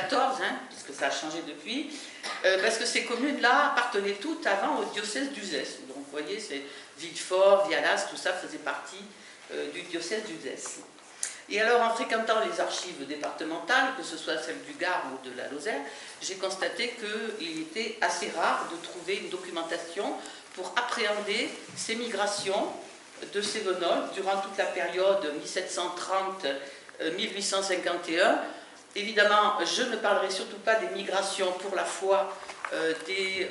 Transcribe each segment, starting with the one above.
XIV, hein, puisque ça a changé depuis, parce que ces communes-là appartenaient toutes avant au diocèse d'Uzès. Donc vous voyez, c'est Villefort, Vialas, tout ça faisait partie du diocèse d'Uzès. Et alors, en fréquentant les archives départementales, que ce soit celles du Gard ou de la Lozère, j'ai constaté qu'il était assez rare de trouver une documentation pour appréhender ces migrations de Cévenol durant toute la période 1730-1851. Évidemment, je ne parlerai surtout pas des migrations pour la foi des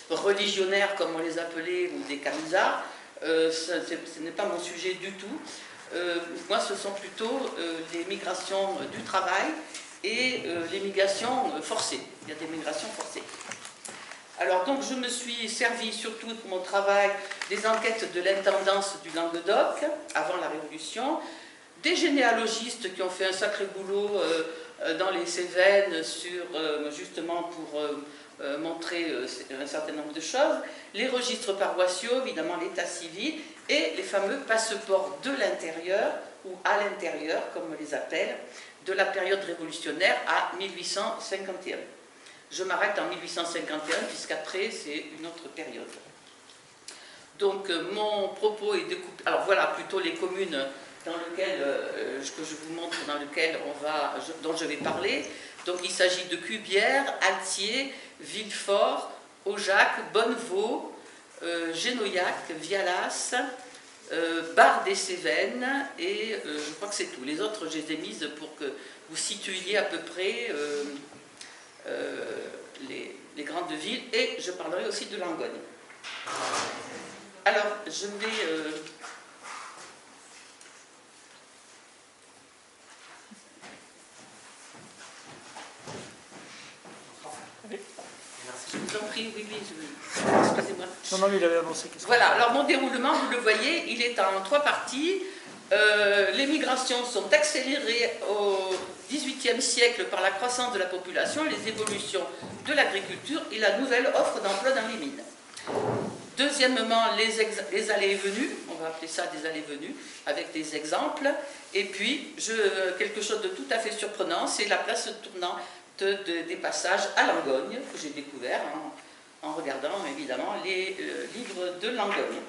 religionnaires, comme on les appelait, ou des camisards. Ce n'est pas mon sujet du tout. Moi, ce sont plutôt les migrations du travail et les migrations forcées. Il y a des migrations forcées. Alors, donc, je me suis servi surtout pour mon travail des enquêtes de l'intendance du Languedoc, avant la Révolution, des généalogistes qui ont fait un sacré boulot dans les Cévennes, justement pour montrer un certain nombre de choses, les registres paroissiaux, évidemment l'état civil, et les fameux passeports de l'intérieur, ou à l'intérieur, comme on les appelle, de la période révolutionnaire à 1851. Je m'arrête en 1851, puisqu'après, c'est une autre période. Donc, mon propos est découpé... Alors, voilà, plutôt les communes dans lesquelles, que je vous montre, dont je vais parler. Donc, il s'agit de Cubières, Altier, Villefort, Aujac, Bonnevaux, Génoyac, Vialas, Bar des Cévennes, et je crois que c'est tout. Les autres, je les ai mises pour que vous situiez à peu près les grandes villes, et je parlerai aussi de Langogne. Alors, je vais... Je vous en prie, oui, excusez-moi. Non, non, mais il avait annoncé qu'il serait... Voilà, alors mon déroulement, vous le voyez, il est en 3 parties. Les migrations sont accélérées au XVIIIe siècle par la croissance de la population, les évolutions de l'agriculture et la nouvelle offre d'emploi dans les mines. Deuxièmement, les allées et venues, on va appeler ça des allées et venues, avec des exemples. Et puis, quelque chose de tout à fait surprenant, c'est la place tournante des passages à Langogne, que j'ai découvert en regardant évidemment les livres de Langogne.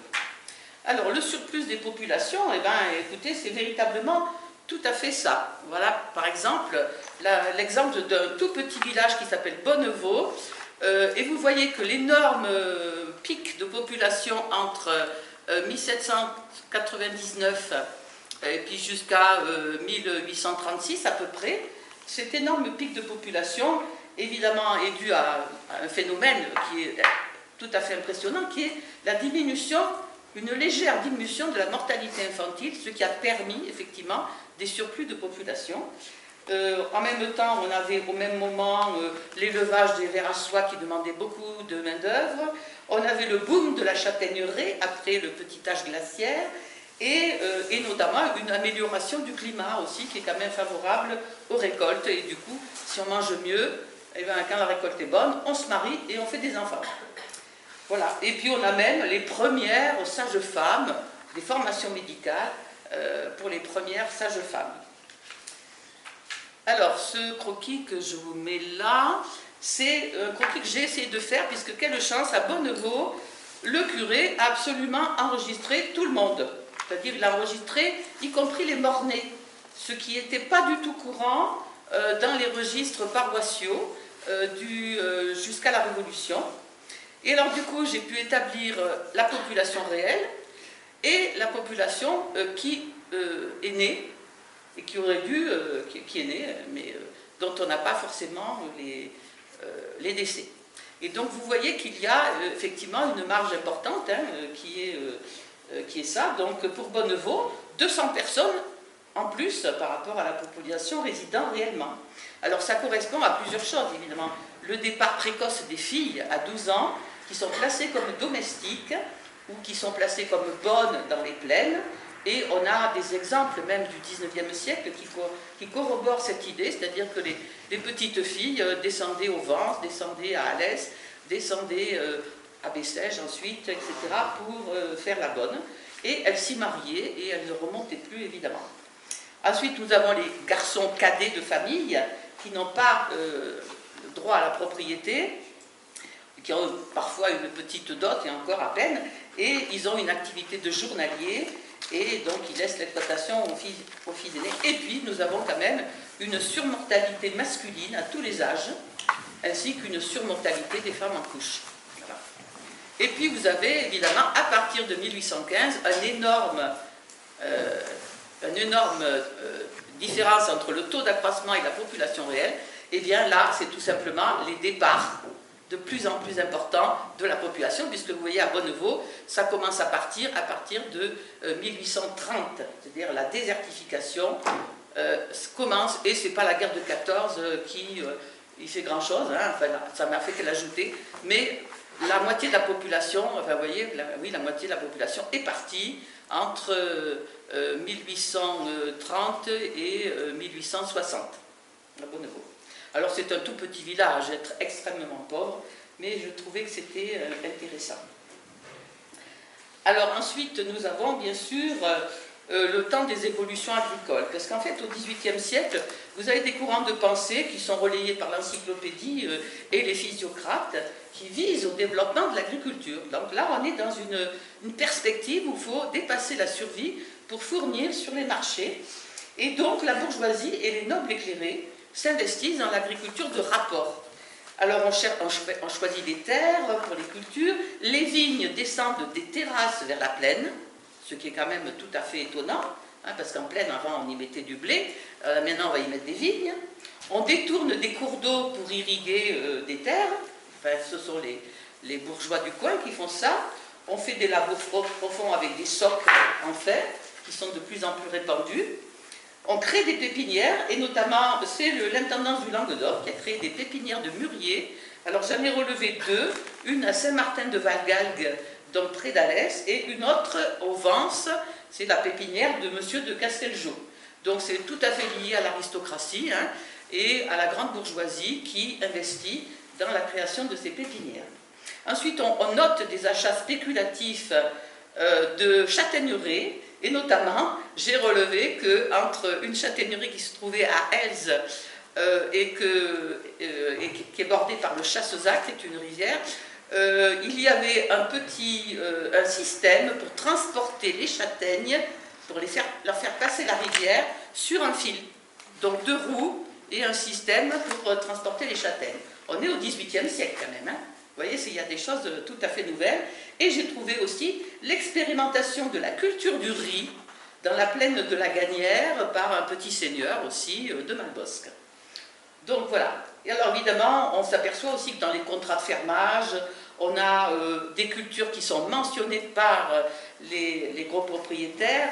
Alors, le surplus des populations, eh bien, écoutez, c'est véritablement tout à fait ça. Voilà, par exemple, l'exemple d'un tout petit village qui s'appelle Bonnevaux, et vous voyez que l'énorme pic de population entre 1799 et puis jusqu'à 1836 à peu près, cet énorme pic de population, évidemment, est dû à un phénomène qui est tout à fait impressionnant, qui est la diminution, une légère diminution de la mortalité infantile, ce qui a permis, effectivement, des surplus de population. En même temps, on avait au même moment l'élevage des vers à soie qui demandait beaucoup de main-d'œuvre. On avait le boom de la châtaigneraie après le petit âge glaciaire. Et notamment une amélioration du climat aussi, qui est quand même favorable aux récoltes. Et du coup, si on mange mieux, eh bien, quand la récolte est bonne, on se marie et on fait des enfants. Voilà. Et puis on a même les premières sages-femmes, des formations médicales pour les premières sages-femmes. Alors, ce croquis que je vous mets là, c'est un croquis que j'ai essayé de faire, puisque quelle chance, à Bonnevaux, le curé a absolument enregistré tout le monde. C'est-à-dire qu'il a enregistré, y compris les mornais, ce qui n'était pas du tout courant dans les registres paroissiaux jusqu'à la Révolution. Et alors du coup, j'ai pu établir la population réelle et la population qui est née, et qui aurait dû, qui est née, mais dont on n'a pas forcément les décès. Et donc vous voyez qu'il y a effectivement une marge importante qui est ça. Donc pour Bonnevaux, 200 personnes en plus par rapport à la population résidant réellement. Alors ça correspond à plusieurs choses évidemment. Le départ précoce des filles à 12 ans qui sont placées comme domestiques ou qui sont placées comme bonnes dans les plaines. Et on a des exemples même du 19e siècle qui corroborent cette idée, c'est-à-dire que les petites filles descendaient au Vence, descendaient à Alès, descendaient à Bessèges ensuite, etc., pour faire la bonne. Et elles s'y mariaient et elles ne remontaient plus, évidemment. Ensuite, nous avons les garçons cadets de famille qui n'ont pas droit à la propriété, qui ont parfois une petite dot et encore à peine, et ils ont une activité de journalier, et donc ils laissent l'exploitation aux fils aînés. Et puis nous avons quand même une surmortalité masculine à tous les âges, ainsi qu'une surmortalité des femmes en couche. Voilà. Et puis vous avez évidemment, à partir de 1815, une énorme différence entre le taux d'accroissement et la population réelle. Et bien là, c'est tout simplement les départs de plus en plus importants de la population, puisque vous voyez à Bonneveau, ça commence à partir de 1830, c'est-à-dire la désertification commence, et c'est pas la guerre de 14 qui y fait grand-chose, hein, enfin, ça m'a fait que l'ajouter, mais la moitié de la population, enfin vous voyez, la moitié de la population est partie entre 1830 et 1860, à Bonneveau. Alors c'est un tout petit village, être extrêmement pauvre, mais je trouvais que c'était intéressant. Alors ensuite, nous avons bien sûr le temps des évolutions agricoles, parce qu'en fait, au XVIIIe siècle, vous avez des courants de pensée qui sont relayés par l'encyclopédie et les physiocrates, qui visent au développement de l'agriculture. Donc là, on est dans une perspective où il faut dépasser la survie pour fournir sur les marchés. Et donc, la bourgeoisie et les nobles éclairés s'investissent dans l'agriculture de rapport. Alors, on choisit des terres pour les cultures, les vignes descendent des terrasses vers la plaine, ce qui est quand même tout à fait étonnant, hein, parce qu'en plaine, avant, on y mettait du blé, maintenant, on va y mettre des vignes. On détourne des cours d'eau pour irriguer des terres, enfin, ce sont les bourgeois du coin qui font ça. On fait des labours profonds avec des socs en fer, qui sont de plus en plus répandus. On crée des pépinières, et notamment, c'est l'intendance du Languedoc qui a créé des pépinières de mûriers. Alors j'en ai relevé deux, une à Saint-Martin-de-Valgalgue, donc près d'Alès, et une autre au Vence, c'est la pépinière de Monsieur de Castelgeau. Donc c'est tout à fait lié à l'aristocratie hein, et à la grande bourgeoisie qui investit dans la création de ces pépinières. Ensuite, on note des achats spéculatifs de châtaigneraies, et notamment, j'ai relevé qu'entre une châtaigneraie qui se trouvait à Elze et qui est bordée par le Chassezac, c'est une rivière, il y avait un système pour transporter les châtaignes, pour leur faire passer la rivière sur un fil. Donc 2 roues et un système pour transporter les châtaignes. On est au XVIIIe siècle quand même, hein. Vous voyez, il y a des choses tout à fait nouvelles. Et j'ai trouvé aussi l'expérimentation de la culture du riz dans la plaine de la Gagnère par un petit seigneur aussi de Malbosc. Donc voilà. Et alors évidemment, on s'aperçoit aussi que dans les contrats de fermage, on a des cultures qui sont mentionnées par les gros propriétaires.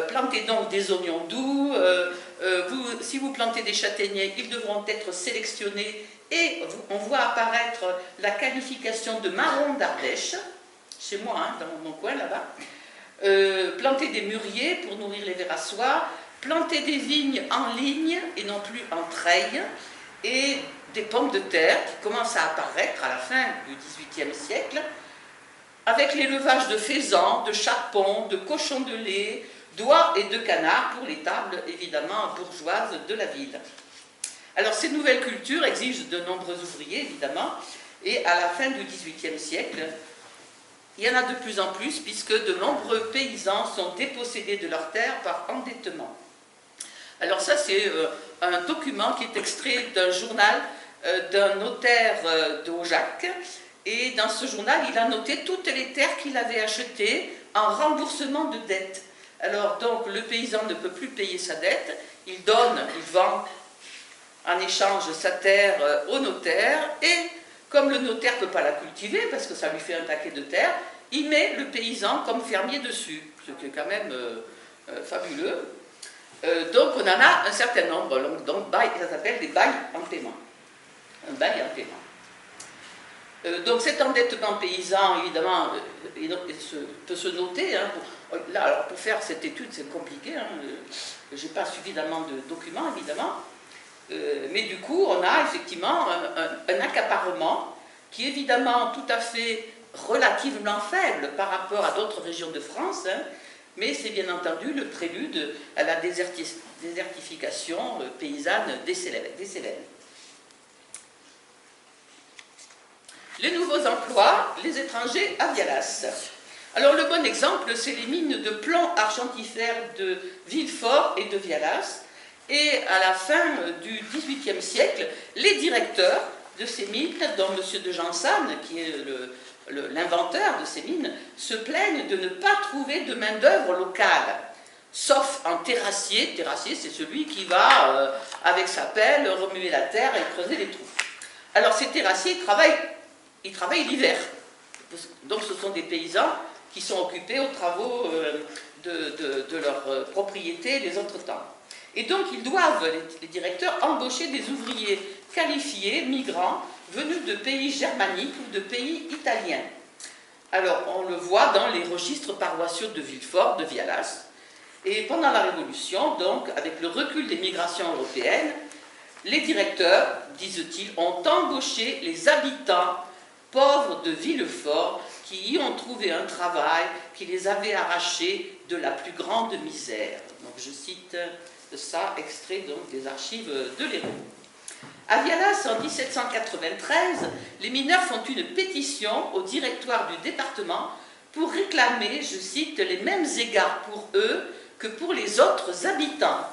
Plantez donc des oignons doux, si vous plantez des châtaigniers, ils devront être sélectionnés et on voit apparaître la qualification de marron d'Ardèche, chez moi, hein, dans mon coin là-bas. Plantez des mûriers pour nourrir les vers à soie, plantez des vignes en ligne et non plus en treilles, et des pommes de terre qui commencent à apparaître à la fin du XVIIIe siècle, avec l'élevage de faisans, de chapons, de cochons de lait, d'oies et de canards pour les tables, évidemment, bourgeoises de la ville. Alors, ces nouvelles cultures exigent de nombreux ouvriers, évidemment, et à la fin du XVIIIe siècle, il y en a de plus en plus, puisque de nombreux paysans sont dépossédés de leurs terres par endettement. Alors ça, c'est un document qui est extrait d'un journal d'un notaire d'Aujac, et dans ce journal, il a noté toutes les terres qu'il avait achetées en remboursement de dettes. Alors donc le paysan ne peut plus payer sa dette, il vend en échange sa terre au notaire, et comme le notaire ne peut pas la cultiver parce que ça lui fait un paquet de terre, il met le paysan comme fermier dessus, ce qui est quand même fabuleux. Donc on en a un certain nombre, donc ça s'appelle des bails en paiement. Un bail en paiement. Donc cet endettement paysan, évidemment, peut se noter. Hein, là, alors pour faire cette étude, c'est compliqué. Hein, je n'ai pas suffisamment de documents, évidemment. Mais du coup, on a effectivement un accaparement qui est évidemment tout à fait relativement faible par rapport à d'autres régions de France. Hein, mais c'est bien entendu le prélude à la désertification paysanne des Cévennes. Les nouveaux emplois, les étrangers à Vialas. Alors le bon exemple, c'est les mines de plomb argentifère de Villefort et de Vialas. Et à la fin du XVIIIe siècle, les directeurs de ces mines, dont M. de Jansannes, qui est l'inventeur de ces mines, se plaignent de ne pas trouver de main-d'œuvre locale, sauf un terrassier. Terrassier, c'est celui qui va, avec sa pelle, remuer la terre et creuser les trous. Alors ces terrassiers, ils travaillent l'hiver. Donc ce sont des paysans qui sont occupés aux travaux de leur propriété les autres temps. Et donc ils doivent, les directeurs, embaucher des ouvriers qualifiés, migrants, venus de pays germaniques ou de pays italiens. Alors on le voit dans les registres paroissiaux de Villefort, de Vialas. Et pendant la Révolution, donc, avec le recul des migrations européennes, les directeurs, disent-ils, ont embauché les habitants pauvres de Villefort qui y ont trouvé un travail qui les avait arrachés de la plus grande misère. Donc je cite ça, extrait donc des archives de l'Hérault. À Vialas, en 1793, les mineurs font une pétition au directoire du département pour réclamer, je cite, les mêmes égards pour eux que pour les autres habitants.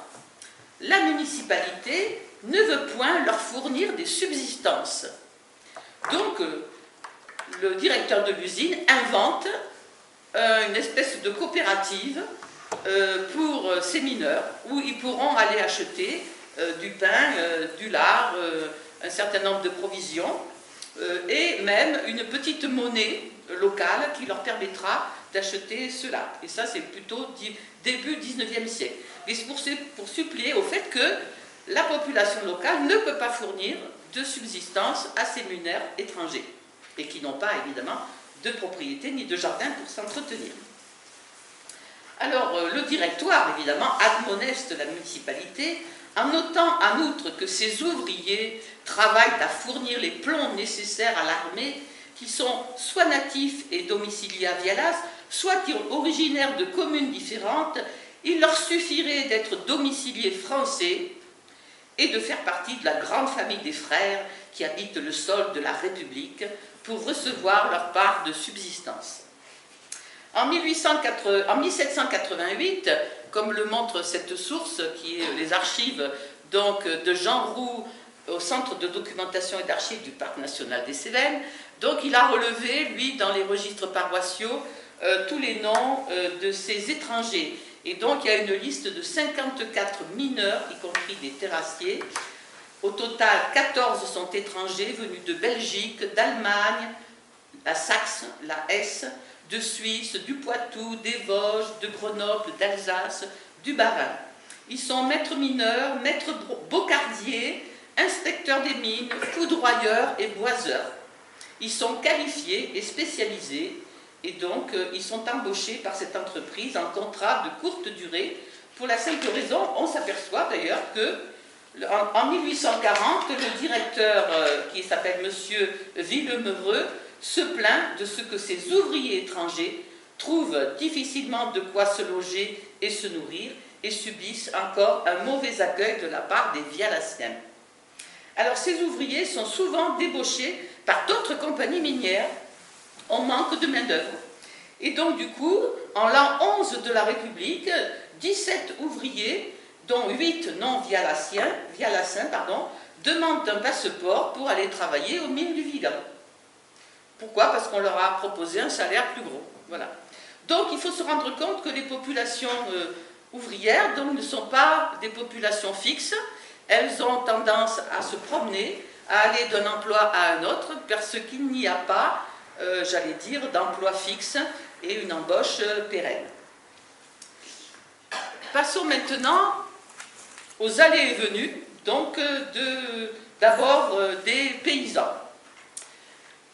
La municipalité ne veut point leur fournir des subsistances. Donc, le directeur de l'usine invente une espèce de coopérative pour ces mineurs, où ils pourront aller acheter du pain, du lard, un certain nombre de provisions, et même une petite monnaie locale qui leur permettra d'acheter cela. Et ça, c'est plutôt début 19e siècle. Mais c'est pour suppléer au fait que la population locale ne peut pas fournir de subsistance à ces mineurs étrangers, et qui n'ont pas, évidemment, de propriété ni de jardin pour s'entretenir. Alors, le directoire, évidemment, admoneste la municipalité en notant en outre que ces ouvriers travaillent à fournir les plombs nécessaires à l'armée, qui sont soit natifs et domiciliés à Vialas, soit originaires de communes différentes. Il leur suffirait d'être domiciliés français et de faire partie de la grande famille des frères qui habitent le sol de la République pour recevoir leur part de subsistance. En 1788, comme le montre cette source, qui est les archives donc, de Jean Roux au Centre de documentation et d'archives du Parc national des Cévennes, donc il a relevé, lui, dans les registres paroissiaux, tous les noms de ces étrangers. Et donc il y a une liste de 54 mineurs, y compris des terrassiers. Au total, 14 sont étrangers venus de Belgique, d'Allemagne, la Saxe, la Hesse, de Suisse, du Poitou, des Vosges, de Grenoble, d'Alsace, du Bas-Rhin. Ils sont maîtres mineurs, maîtres bocardiers, inspecteurs des mines, foudroyeurs et boiseurs. Ils sont qualifiés et spécialisés, et donc ils sont embauchés par cette entreprise en contrat de courte durée. Pour la simple raison, on s'aperçoit d'ailleurs que en 1840, le directeur qui s'appelle Monsieur Villemeureux se plaint de ce que ces ouvriers étrangers trouvent difficilement de quoi se loger et se nourrir et subissent encore un mauvais accueil de la part des Vialassiens. Alors ces ouvriers sont souvent débauchés par d'autres compagnies minières. On manque de main-d'œuvre. Et donc du coup, en l'an 11 de la République, 17 ouvriers, dont 8 non-vialassiens, demandent un passeport pour aller travailler aux mines du Vigan. Pourquoi? Parce qu'on leur a proposé un salaire plus gros. Voilà. Donc il faut se rendre compte que les populations ouvrières donc, ne sont pas des populations fixes. Elles ont tendance à se promener, à aller d'un emploi à un autre, parce qu'il n'y a pas, j'allais dire, d'emploi fixe et une embauche pérenne. Passons maintenant aux allées et venues, donc d'abord des paysans.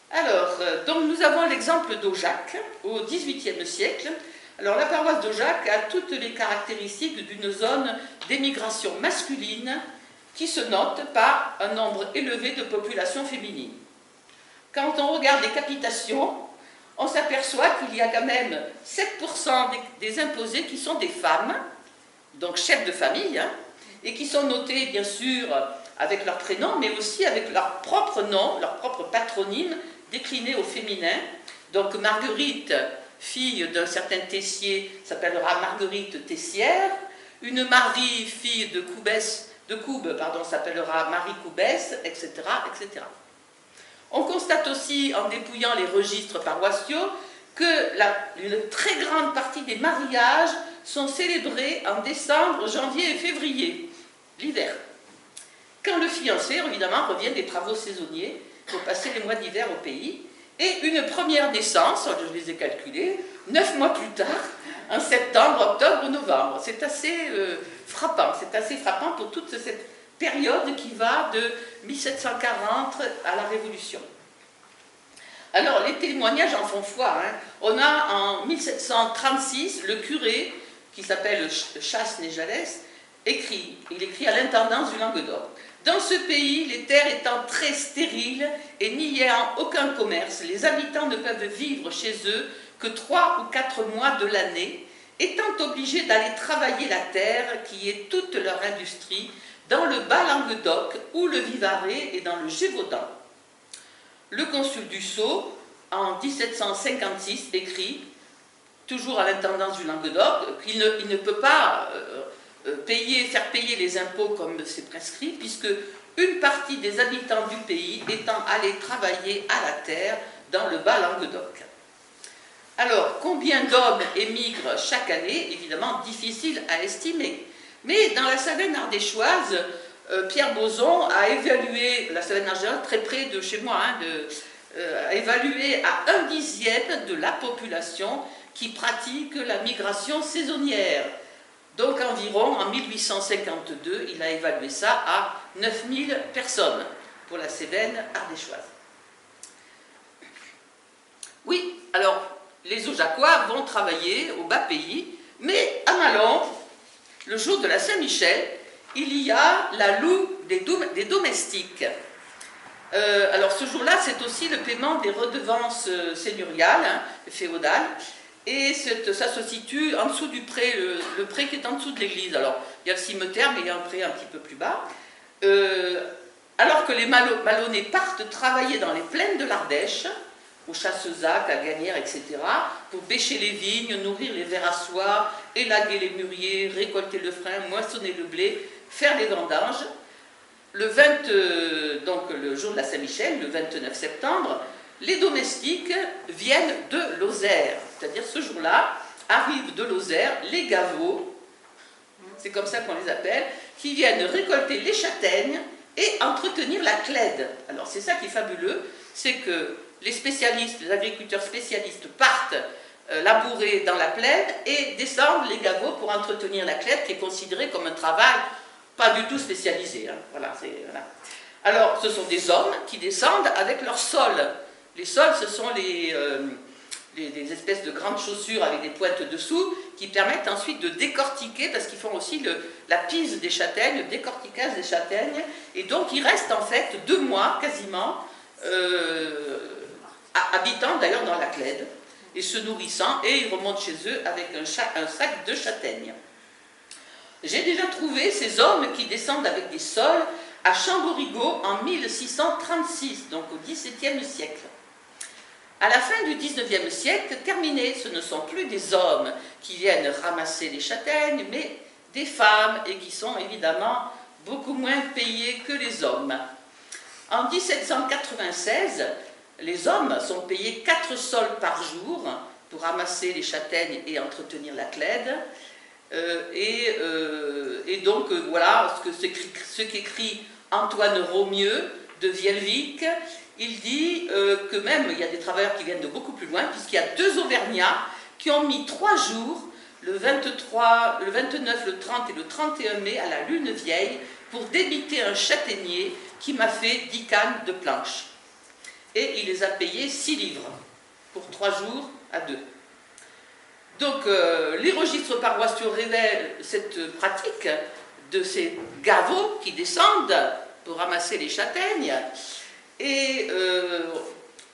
Alors, donc nous avons l'exemple d'Aujac, au XVIIIe siècle. Alors, la paroisse d'Aujac a toutes les caractéristiques d'une zone d'émigration masculine qui se note par un nombre élevé de populations féminines. Quand on regarde les capitations, on s'aperçoit qu'il y a quand même 7% des imposés qui sont des femmes, donc chefs de famille, hein, et qui sont notés bien sûr avec leur prénom, mais aussi avec leur propre nom, leur propre patronyme, décliné au féminin. Donc Marguerite, fille d'un certain Tessier, s'appellera Marguerite Tessière. Une Marie, fille de Coube, s'appellera Marie Coubès, etc., etc. On constate aussi, en dépouillant les registres paroissiaux, que une très grande partie des mariages sont célébrés en décembre, janvier et février, l'hiver. Quand le fiancé, évidemment, revient des travaux saisonniers pour passer les mois d'hiver au pays. Et une première naissance, je les ai calculées, 9 mois plus tard, en septembre, octobre ou novembre. C'est assez frappant. C'est assez frappant pour toute cette période qui va de 1740 à la Révolution. Alors, les témoignages en font foi. Hein. On a en 1736 le curé, qui s'appelle Chasse-Néjalès, il écrit à l'intendance du Languedoc. Dans ce pays, les terres étant très stériles et n'ayant aucun commerce, les habitants ne peuvent vivre chez eux que 3 ou 4 mois de l'année, étant obligés d'aller travailler la terre, qui est toute leur industrie, dans le Bas-Languedoc ou le Vivarais et dans le Gévaudan. Le consul du Sceau, en 1756, écrit, toujours à l'intendance du Languedoc, qu'il ne peut pas faire payer les impôts comme c'est prescrit, puisque une partie des habitants du pays étant allés travailler à la terre dans le Bas-Languedoc. Alors, combien d'hommes émigrent chaque année? Évidemment, difficile à estimer. Mais dans la Savenne ardéchoise, Pierre Boson a évalué, la Savenne ardéchoise, très près de chez moi, hein, a évalué à 1/10 de la population qui pratique la migration saisonnière. Donc environ, en 1852, il a évalué ça à 9000 personnes pour la Cévennes ardéchoise. Oui, alors, les Aujaquois vont travailler au bas pays, mais à Malon, le jour de la Saint-Michel, il y a la loue des domestiques. Alors ce jour-là, c'est aussi le paiement des redevances seigneuriales, hein, féodales, et ça se situe en dessous du pré, le pré qui est en dessous de l'église. Alors, il y a le cimetière, mais il y a un pré un petit peu plus bas. Alors que les Malonnais partent travailler dans les plaines de l'Ardèche, au Chassezac, à Gagnères, etc., pour bêcher les vignes, nourrir les vers à soie, élaguer les mûriers, récolter le frein, moissonner le blé, faire les vendanges. Donc le jour de la Saint-Michel, le 29 septembre, les domestiques viennent de Lozère. C'est-à-dire ce jour-là, arrivent de Lozère les gavots, c'est comme ça qu'on les appelle, qui viennent récolter les châtaignes et entretenir la clède. Alors c'est ça qui est fabuleux, c'est que les spécialistes, les agriculteurs spécialistes partent labourer dans la plaine et descendent les gavots pour entretenir la clède, qui est considérée comme un travail pas du tout spécialisé. Hein. Voilà. Alors, ce sont des hommes qui descendent avec leurs sols. Les sols, ce sont des espèces de grandes chaussures avec des pointes dessous qui permettent ensuite de décortiquer, parce qu'ils font aussi la pise des châtaignes, le décortiquage des châtaignes, et donc ils restent en fait 2 mois quasiment habitant d'ailleurs dans la clède et se nourrissant, et ils remontent chez eux avec un sac de châtaignes. J'ai déjà trouvé ces hommes qui descendent avec des sols à Chamborigot en 1636, donc au XVIIe siècle. À la fin du XIXe siècle, terminé, ce ne sont plus des hommes qui viennent ramasser les châtaignes, mais des femmes, et qui sont évidemment beaucoup moins payés que les hommes. En 1796, les hommes sont payés 4 sols par jour pour ramasser les châtaignes et entretenir la clède. Et donc, voilà ce qu'écrit Antoine Romieux de Vielvic. Il dit que même il y a des travailleurs qui viennent de beaucoup plus loin, puisqu'il y a 2 Auvergnats qui ont mis 3 jours, le 23, le 29, le 30 et le 31 mai, à la lune vieille, pour débiter un châtaignier qui m'a fait 10 cannes de planches. Et il les a payés 6 livres pour 3 jours à 2. Donc, les registres paroissiaux révèlent cette pratique de ces gavots qui descendent pour ramasser les châtaignes. Et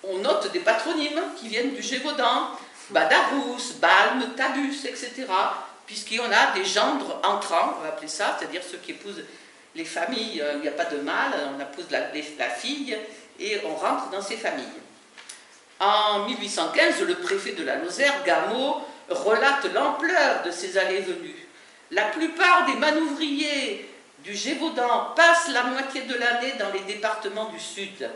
on note des patronymes qui viennent du Gévaudan, Badarous, Balme, Tabus, etc. Puisqu'on a des gendres entrants, on va appeler ça, c'est-à-dire ceux qui épousent les familles, il n'y a pas de mâle, on épouse la fille et on rentre dans ces familles. En 1815, le préfet de la Lozère, Gameau, relate l'ampleur de ces allées-venues. La plupart des manouvriers du Gévaudan passent la moitié de l'année dans les départements du Sud.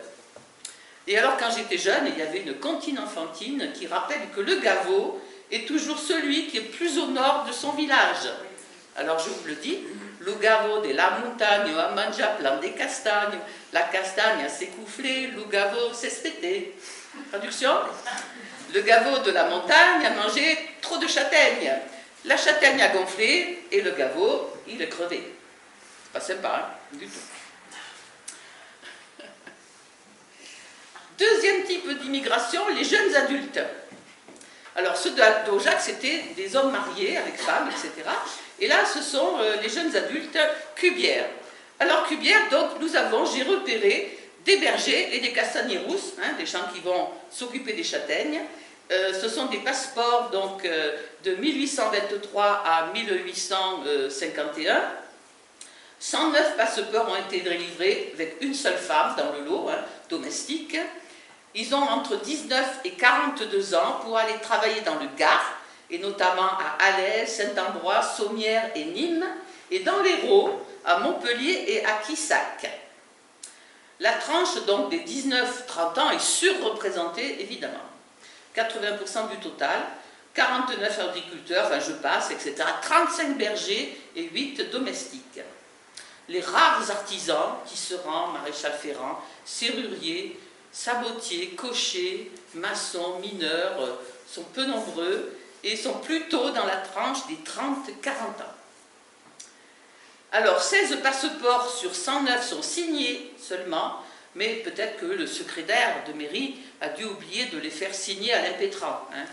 Et alors, quand j'étais jeune, il y avait une comptine enfantine qui rappelle que le Gaveau est toujours celui qui est plus au nord de son village. Alors, je vous le dis, le Gaveau de la montagne a mangé plein des castagnes, la castagne s'est coufflée, le Gaveau s'est spété. Traduction? Le Gaveau de la montagne a mangé trop de châtaignes. La châtaigne a gonflé et le Gaveau, il est crevé. C'est pas sympa, hein, du tout. Deuxième type d'immigration, les jeunes adultes. Alors ceux d'Aujac, c'était des hommes mariés avec femmes, etc. Et là, ce sont les jeunes adultes cubières. Alors cubières, donc, j'ai repéré des bergers et des castagners rousses, hein, des gens qui vont s'occuper des châtaignes. Ce sont des passeports donc, de 1823 à 1851. 109 passeports ont été délivrés avec une seule femme dans le lot, hein, domestique. Ils ont entre 19 et 42 ans pour aller travailler dans le Gard, et notamment à Alès, Saint-Ambroise, Sommières et Nîmes, et dans l'Hérault, à Montpellier et à Quissac. La tranche donc des 19-30 ans est surreprésentée, évidemment. 80% du total, 49 agriculteurs, enfin je passe, etc. 35 bergers et 8 domestiques. Les rares artisans, tisserands, maréchal ferrand, serruriers, sabotiers, cochers, maçons, mineurs, sont peu nombreux et sont plutôt dans la tranche des 30-40 ans. Alors, 16 passeports sur 109 sont signés seulement, mais peut-être que le secrétaire de mairie a dû oublier de les faire signer à l'impétrant. Hein.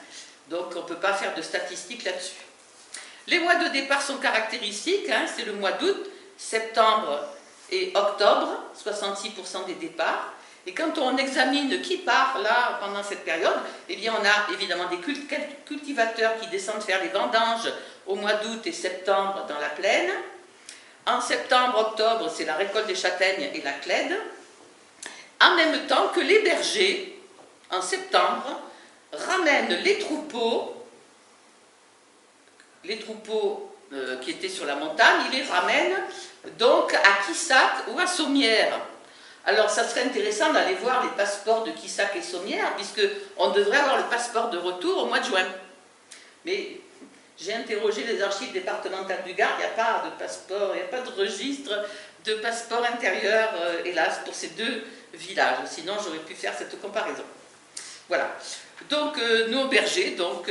Donc, on ne peut pas faire de statistiques là-dessus. Les mois de départ sont caractéristiques, hein, c'est le mois d'août, septembre et octobre, 66% des départs. Et quand on examine qui part là pendant cette période, eh bien on a évidemment des cultivateurs qui descendent faire les vendanges au mois d'août et septembre dans la plaine. En septembre, octobre, c'est la récolte des châtaignes et la clède. En même temps que les bergers, en septembre, ramènent les troupeaux qui étaient sur la montagne, ils les ramènent donc à Quissac ou à Sommières. Alors, ça serait intéressant d'aller voir les passeports de Quissac et Sommières, puisqu'on devrait avoir le passeport de retour au mois de juin. Mais j'ai interrogé les archives départementales du Gard, il n'y a pas de passeport, il n'y a pas de registre de passeport intérieur, hélas, pour ces deux villages. Sinon, j'aurais pu faire cette comparaison. Voilà. Donc, nos bergers donc,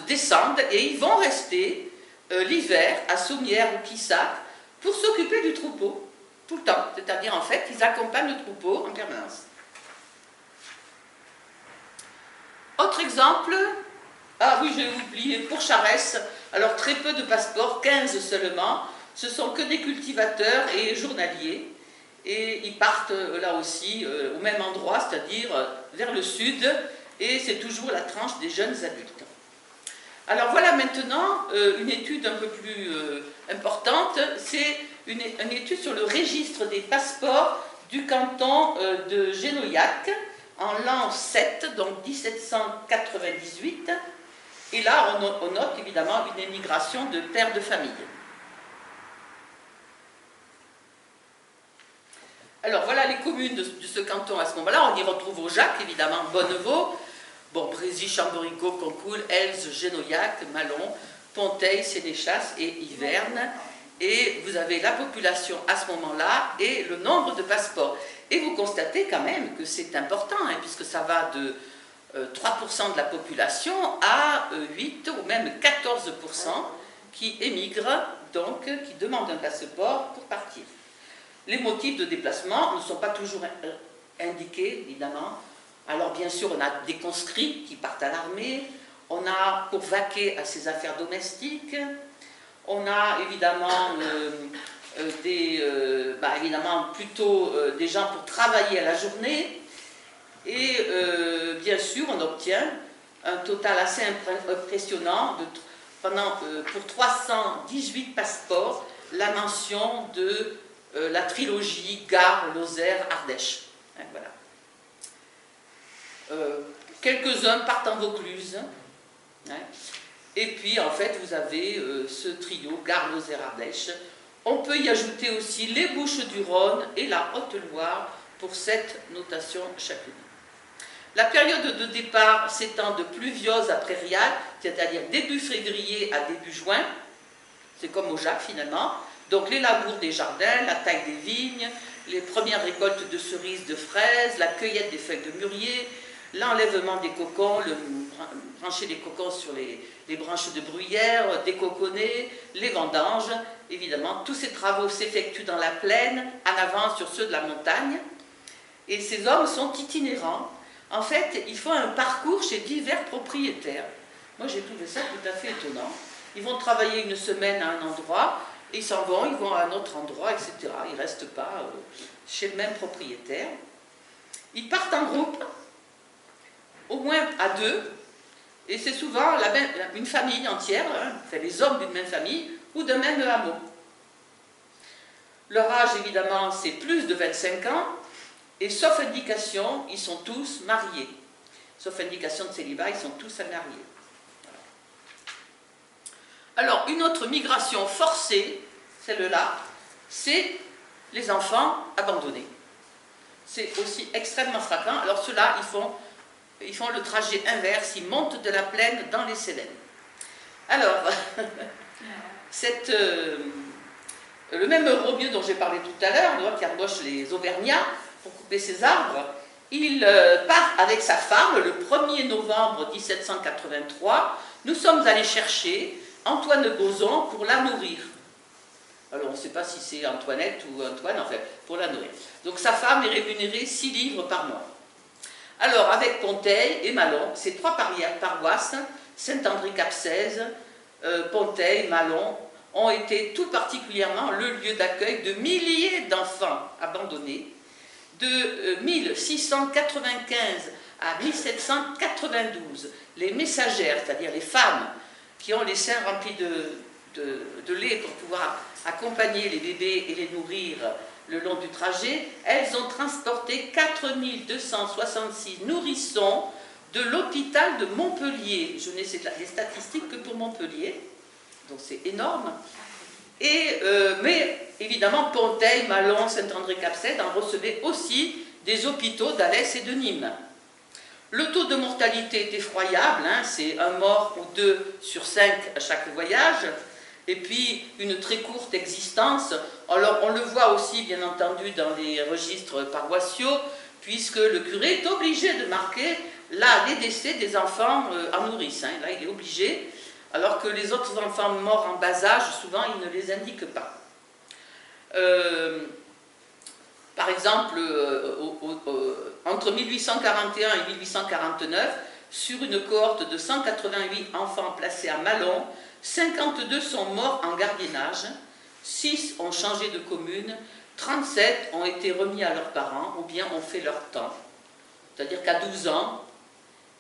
descendent, et ils vont rester l'hiver à Sommières ou Quissac pour s'occuper du troupeau. Tout le temps, c'est-à-dire en fait, ils accompagnent le troupeau en permanence. Autre exemple, ah oui, j'ai oublié, pour Charès, alors très peu de passeports, 15 seulement, ce sont que des cultivateurs et journaliers, et ils partent là aussi au même endroit, c'est-à-dire vers le sud, et c'est toujours la tranche des jeunes adultes. Alors voilà maintenant une étude un peu plus importante, c'est une étude sur le registre des passeports du canton de Génoyac en l'an 7, donc 1798. Et là, on note évidemment une émigration de pères de famille. Alors voilà les communes de ce canton à ce moment-là. On y retrouve Aujac, évidemment, Bonneveau, bon, Brézy, Chamborico, Concoul, Elze, Génoyac, Malon, Ponteil, Sénéchas et Yverne. Et vous avez la population à ce moment-là et le nombre de passeports. Et vous constatez quand même que c'est important, hein, puisque ça va de 3% de la population à 8 ou même 14% qui émigrent, donc qui demandent un passeport pour partir. Les motifs de déplacement ne sont pas toujours indiqués, évidemment. Alors bien sûr, on a des conscrits qui partent à l'armée, on a pour vaquer à ses affaires domestiques, on a évidemment évidemment plutôt des gens pour travailler à la journée, Et bien sûr, on obtient un total assez impressionnant pour 318 passeports, la mention de la trilogie Gare, Lozère, Ardèche. Hein, voilà. Quelques-uns partent en Vaucluse. Hein. Et puis, en fait, vous avez ce trio, Gare, Lozère, Ardèche. On peut y ajouter aussi les Bouches-du-Rhône et la Haute-Loire pour cette notation chacune. La période de départ s'étend de pluviose à prairiale, c'est-à-dire début février à début juin. C'est comme au Jacques, finalement. Donc, les labours des jardins, la taille des vignes, les premières récoltes de cerises, de fraises, la cueillette des feuilles de mûrier, l'enlèvement des cocons, le brancher des cocons sur les branches de bruyère, décoconner, les vendanges. Évidemment, tous ces travaux s'effectuent dans la plaine, en avant sur ceux de la montagne. Et ces hommes sont itinérants. En fait, ils font un parcours chez divers propriétaires. Moi, j'ai trouvé ça tout à fait étonnant. Ils vont travailler une semaine à un endroit, et ils s'en vont, ils vont à un autre endroit, etc. Ils ne restent pas chez le même propriétaire. Ils partent en groupe, au moins à deux, et c'est souvent une famille entière, hein, c'est les hommes d'une même famille, ou d'un même hameau. Leur âge, évidemment, c'est plus de 25 ans, et sauf indication, ils sont tous mariés. Sauf indication de célibat, ils sont tous mariés. Voilà. Alors, une autre migration forcée, celle-là, c'est les enfants abandonnés. C'est aussi extrêmement frappant. Alors, ceux-là, ils font le trajet inverse, ils montent de la plaine dans les Cévennes. Alors, le même Romieux dont j'ai parlé tout à l'heure, qui embauche les Auvergnats pour couper ses arbres, il part avec sa femme le 1er novembre 1783. Nous sommes allés chercher Antoine Bozon pour la nourrir. Alors on ne sait pas si c'est Antoinette ou Antoine, en fait, pour la nourrir. Donc sa femme est rémunérée 6 livres par mois. Alors avec Ponteil et Malon, ces trois paroisses, Saint-André-Cap-Cèze, Ponteil, Malon, ont été tout particulièrement le lieu d'accueil de milliers d'enfants abandonnés, de 1695 à 1792. Les messagères, c'est-à-dire les femmes qui ont les seins remplis de lait pour pouvoir accompagner les bébés et les nourrir le long du trajet, elles ont transporté 4266 nourrissons de l'hôpital de Montpellier. Je n'ai les statistiques que pour Montpellier, donc c'est énorme. Mais évidemment, Ponteil, Malon, Saint-André-Cap-Cèze en recevaient aussi des hôpitaux d'Alès et de Nîmes. Le taux de mortalité est effroyable, hein, c'est un mort ou 2 sur 5 à chaque voyage, et puis une très courte existence. Alors on le voit aussi bien entendu dans les registres paroissiaux, puisque le curé est obligé de marquer là les décès des enfants en nourrice, hein, là il est obligé, alors que les autres enfants morts en bas âge, souvent il ne les indique pas. Par exemple, entre 1841 et 1849, sur une cohorte de 188 enfants placés à Malon, 52 sont morts en gardiennage, 6 ont changé de commune, 37 ont été remis à leurs parents ou bien ont fait leur temps. C'est-à-dire qu'à 12 ans,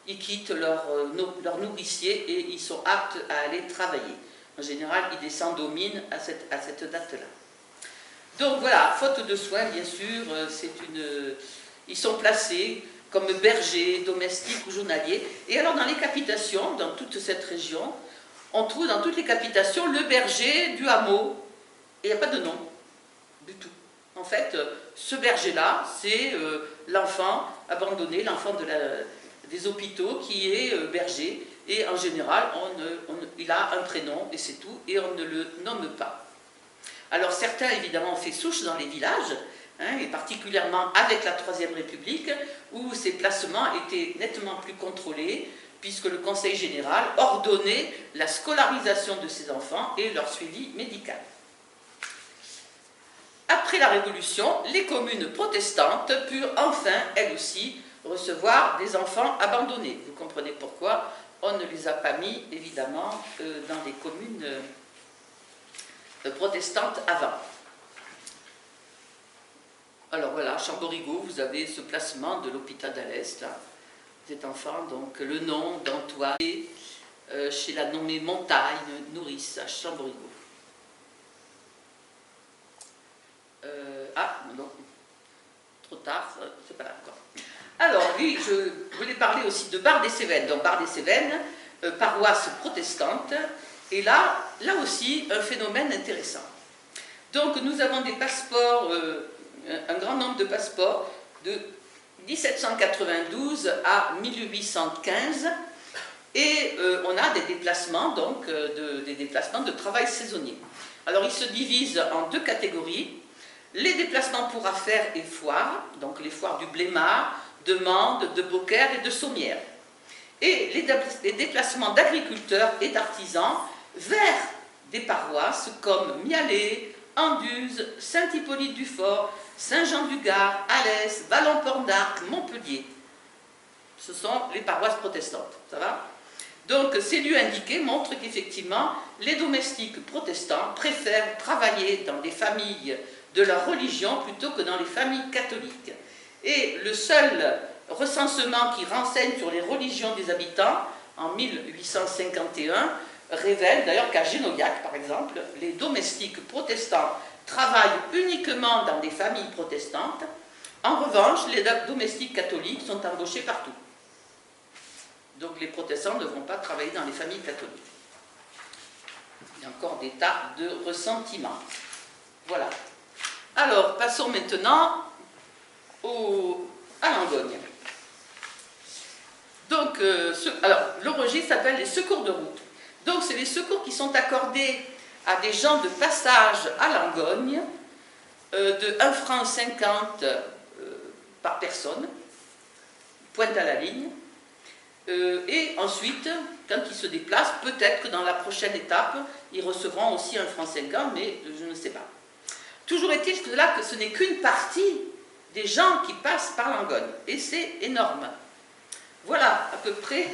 ils quittent leur nourricier et ils sont aptes à aller travailler. En général, ils descendent aux mines à cette date-là. Donc voilà, faute de soins, bien sûr, ils sont placés comme bergers, domestiques ou journaliers. Et alors dans les capitations, dans toute cette région, on trouve dans toutes les capitations le berger du hameau. Et il n'y a pas de nom du tout. En fait, ce berger-là, c'est l'enfant abandonné, l'enfant des hôpitaux qui est berger. Et en général, il a un prénom et c'est tout, et on ne le nomme pas. Alors certains, évidemment, ont fait souche dans les villages, hein, et particulièrement avec la Troisième République, où ces placements étaient nettement plus contrôlés, puisque le Conseil général ordonnait la scolarisation de ces enfants et leur suivi médical. Après la Révolution, les communes protestantes purent enfin, elles aussi, recevoir des enfants abandonnés. Vous comprenez pourquoi on ne les a pas mis, évidemment, dans les communes protestantes avant. Alors voilà, Chamborigo, vous avez ce placement de l'hôpital d'Alès, là. Cet enfant, donc le nom d'Antoine, chez la nommée Montagne, nourrice à Chamborigo. Non, trop tard, c'est pas là encore. Alors, oui, je voulais parler aussi de Bar-des-Cévennes. Donc, Bar-des-Cévennes, paroisse protestante, et là aussi, un phénomène intéressant. Donc, nous avons des passeports, un grand nombre de passeports, de 1792 à 1815, et on a des déplacements, donc, des déplacements de travail saisonnier. Alors, ils se divisent en deux catégories. Les déplacements pour affaires et foires, donc les foires du Blémard, de Mende, de Beaucaire et de Sommières. Et les déplacements d'agriculteurs et d'artisans vers des paroisses comme Mialet, Anduze, Saint-Hippolyte-du-Fort, Saint-Jean-du-Gard, Alès, Vallon-Port-d'Arc, Montpellier. Ce sont les paroisses protestantes, ça va? Donc ces lieux indiqués montrent qu'effectivement les domestiques protestants préfèrent travailler dans des familles de leur religion plutôt que dans les familles catholiques. Et le seul recensement qui renseigne sur les religions des habitants, en 1851, révèle d'ailleurs qu'à Génoyac, par exemple, les domestiques protestants travaillent uniquement dans des familles protestantes. En revanche, les domestiques catholiques sont embauchés partout. Donc les protestants ne vont pas travailler dans les familles catholiques. Il y a encore des tas de ressentiments. Voilà. Alors, passons maintenant à Langogne. Donc, le registre s'appelle les secours de route. Donc, c'est les secours qui sont accordés à des gens de passage à Langogne, de 1,50 franc par personne, pointe à la ligne. Et ensuite, quand ils se déplacent, peut-être que dans la prochaine étape, ils recevront aussi 1,50 franc, mais je ne sais pas. Toujours est-il que là, que ce n'est qu'une partie des gens qui passent par Langogne, et c'est énorme. Voilà à peu près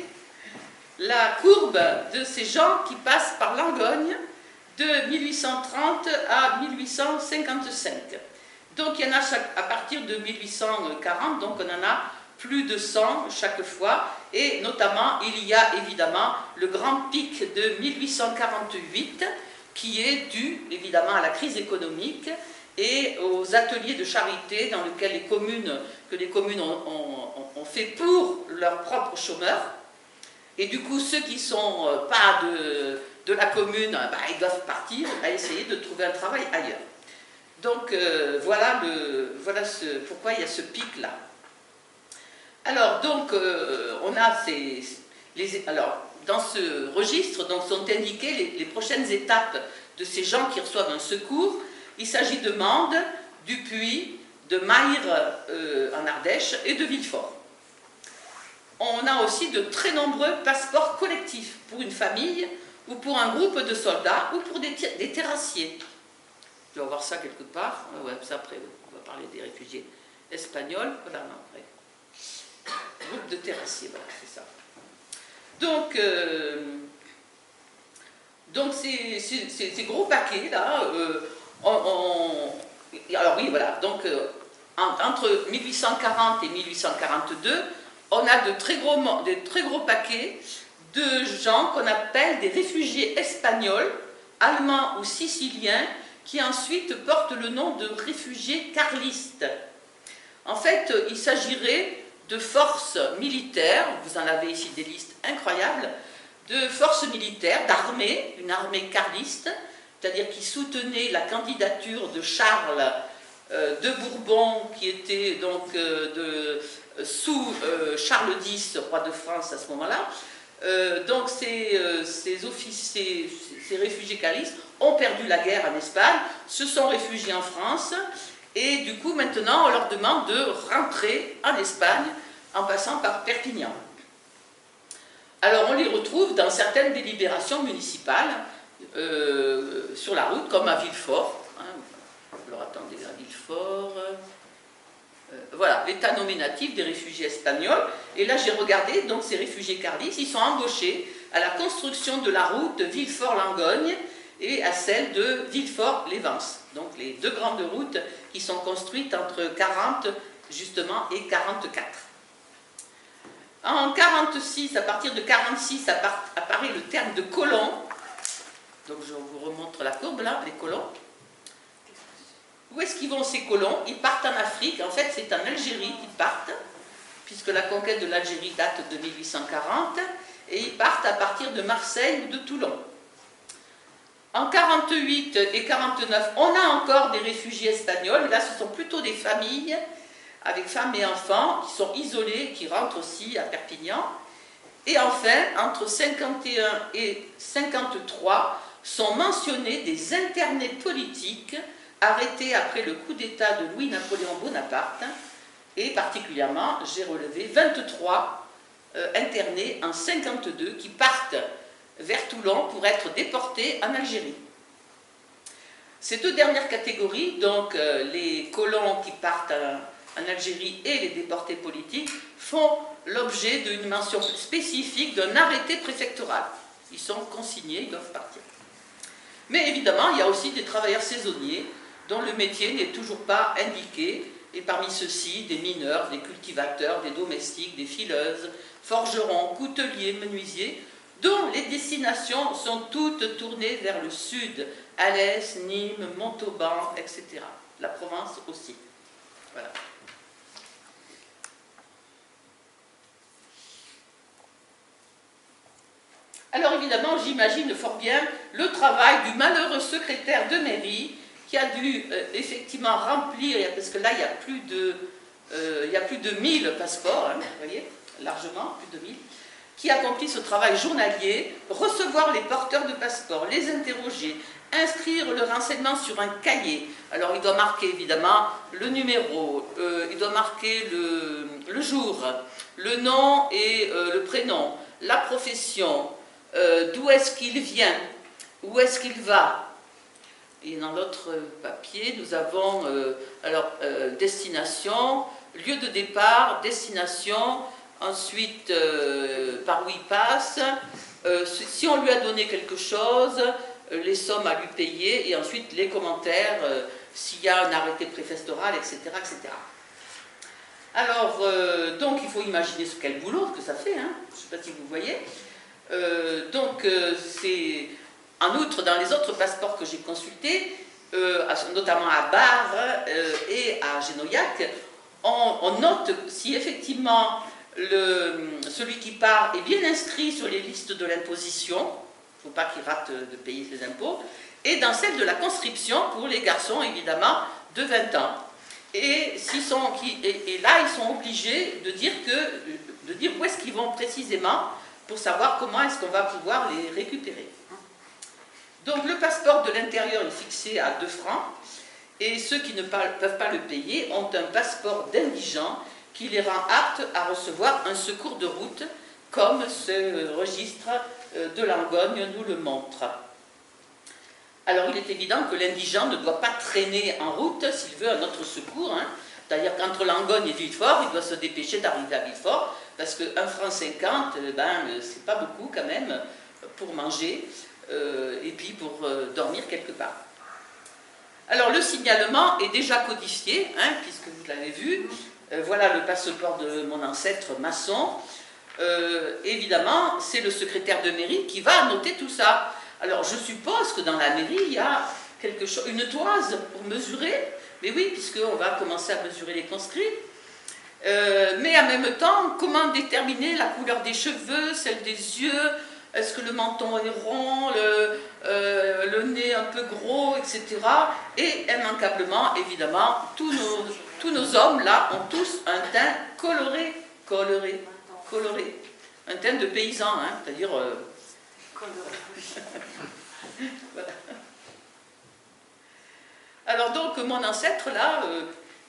la courbe de ces gens qui passent par Langogne de 1830 à 1855. Donc il y en a à partir de 1840, donc on en a plus de 100 chaque fois, et notamment il y a évidemment le grand pic de 1848 qui est dû évidemment à la crise économique et aux ateliers de charité dans lesquels les communes ont fait pour leurs propres chômeurs. Et du coup, ceux qui ne sont pas de la commune, ils doivent partir à essayer de trouver un travail ailleurs. Donc voilà pourquoi il y a ce pic-là. Alors, donc, on a dans ce registre donc, sont indiquées les prochaines étapes de ces gens qui reçoivent un secours. Il s'agit de Mende, du Puy, de Mayres en Ardèche et de Villefort. On a aussi de très nombreux passeports collectifs pour une famille ou pour un groupe de soldats ou pour des terrassiers. Je vais voir ça quelque part. Ouais, ça après, on va parler des réfugiés espagnols. Voilà, non, après. Groupe de terrassiers, voilà, c'est ça. Donc ces gros paquets là, alors oui, voilà, donc entre 1840 et 1842, on a de très gros paquets de gens qu'on appelle des réfugiés espagnols, allemands ou siciliens, qui ensuite portent le nom de réfugiés carlistes. En fait, il s'agirait de forces militaires, vous en avez ici des listes incroyables, de forces militaires, d'armées, une armée carliste, c'est-à-dire qui soutenait la candidature de Charles de Bourbon, qui était donc sous Charles X, roi de France à ce moment-là. Donc ces réfugiés carlistes ont perdu la guerre en Espagne, se sont réfugiés en France, et du coup maintenant on leur demande de rentrer en Espagne en passant par Perpignan. Alors on les retrouve dans certaines délibérations municipales sur la route, comme à Villefort. Alors attendez, à Villefort, voilà, l'état nominatif des réfugiés espagnols. Et là j'ai regardé, donc ces réfugiés carlistes, ils sont embauchés à la construction de la route Villefort-Langogne, et à celle de Villefort-les-Vence. Donc les deux grandes routes qui sont construites entre 40 justement et 44. En 46, à partir de 46, apparaît le terme de colon. Donc je vous remontre la courbe là, les colons. Où est-ce qu'ils vont ces colons? Ils partent en Afrique, en fait c'est en Algérie qu'ils partent, puisque la conquête de l'Algérie date de 1840, et ils partent à partir de Marseille ou de Toulon. En 48 et 49, on a encore des réfugiés espagnols, là ce sont plutôt des familles, avec femmes et enfants, qui sont isolés, qui rentrent aussi à Perpignan. Et enfin, entre 51 et 53, sont mentionnés des internés politiques arrêtés après le coup d'État de Louis-Napoléon Bonaparte, et particulièrement, j'ai relevé 23 internés en 52 qui partent vers Toulon pour être déportés en Algérie. Ces deux dernières catégories, donc les colons qui partent en Algérie et les déportés politiques, font l'objet d'une mention spécifique d'un arrêté préfectoral. Ils sont consignés, ils doivent partir. Mais évidemment, il y a aussi des travailleurs saisonniers dont le métier n'est toujours pas indiqué, et parmi ceux-ci, des mineurs, des cultivateurs, des domestiques, des fileuses, forgerons, couteliers, menuisiers, dont les destinations sont toutes tournées vers le sud, Alès, Nîmes, Montauban, etc. La Provence aussi. Voilà. Alors évidemment, j'imagine fort bien le travail du malheureux secrétaire de mairie qui a dû effectivement remplir, parce que là il y a plus de 1000 passeports, hein, vous voyez, largement, plus de 1000, qui accomplit ce travail journalier, recevoir les porteurs de passeports, les interroger, inscrire le renseignement sur un cahier. Alors il doit marquer évidemment le numéro, il doit marquer le jour, le nom et le prénom, la profession, d'où est-ce qu'il vient, où est-ce qu'il va. Et dans l'autre papier, nous avons destination, lieu de départ, destination, ensuite par où il passe, si on lui a donné quelque chose, les sommes à lui payer, et ensuite les commentaires, s'il y a un arrêté préfectoral, etc. etc. Alors, donc il faut imaginer ce quel boulot que ça fait, hein. Je ne sais pas si vous voyez. C'est... En outre, dans les autres passeports que j'ai consultés, notamment à Barre et à Génoyac, on note si effectivement celui qui part est bien inscrit sur les listes de l'imposition, il ne faut pas qu'il rate de payer ses impôts, et dans celle de la conscription pour les garçons, évidemment, de 20 ans. Et là, ils sont obligés de dire où est-ce qu'ils vont précisément pour savoir comment est-ce qu'on va pouvoir les récupérer. Donc le passeport de l'intérieur est fixé à 2 francs, et ceux qui ne peuvent pas le payer ont un passeport d'indigent qui les rend aptes à recevoir un secours de route, comme ce registre de Langogne nous le montre. Alors il est évident que l'indigent ne doit pas traîner en route s'il veut un autre secours, hein. C'est-à-dire qu'entre Langogne et Villefort, il doit se dépêcher d'arriver à Villefort, parce que 1 franc 50, c'est pas beaucoup quand même pour manger, et puis pour dormir quelque part. Alors le signalement est déjà codifié, hein, puisque vous l'avez vu. Voilà le passeport de mon ancêtre maçon. Évidemment, c'est le secrétaire de mairie qui va annoter tout ça. Alors je suppose que dans la mairie, il y a quelque chose, une toise pour mesurer. Mais oui, puisqu'on va commencer à mesurer les conscrits. Mais en même temps, comment déterminer la couleur des cheveux, celle des yeux? Est-ce que le menton est rond, le nez un peu gros, etc. Et immanquablement, évidemment, tous nos hommes, là, ont tous un teint coloré. Un teint de paysan, hein, c'est-à-dire... Voilà. Alors donc, mon ancêtre, là,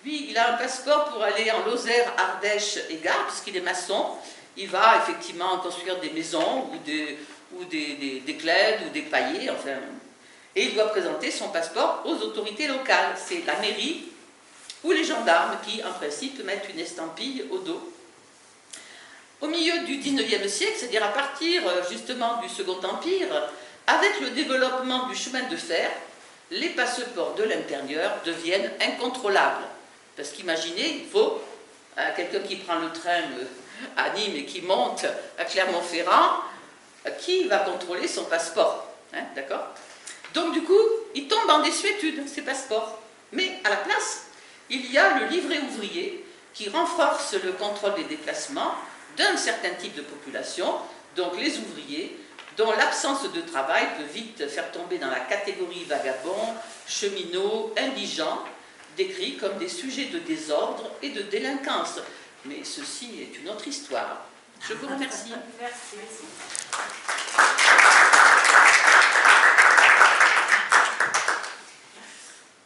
lui, il a un passeport pour aller en Lozère, Ardèche et Gard, puisqu'il est maçon. Il va effectivement construire des maisons ou des clèdes ou des paillets, enfin. Et il doit présenter son passeport aux autorités locales. C'est la mairie ou les gendarmes qui, en principe, mettent une estampille au dos. Au milieu du 19e siècle, c'est-à-dire à partir justement du Second Empire, Avec le développement du chemin de fer, les passeports de l'intérieur deviennent incontrôlables. Parce qu'imaginez, il faut quelqu'un qui prend le train à Nîmes et qui monte à Clermont-Ferrand, qui va contrôler son passeport, hein, d'accord? Donc du coup, ils tombent en désuétude, ces passeports. Mais à la place, il y a le livret ouvrier qui renforce le contrôle des déplacements d'un certain type de population, donc les ouvriers, dont l'absence de travail peut vite faire tomber dans la catégorie vagabonds, cheminots, indigents, décrits comme des sujets de désordre et de délinquance. Mais ceci est une autre histoire. Je vous remercie. Merci.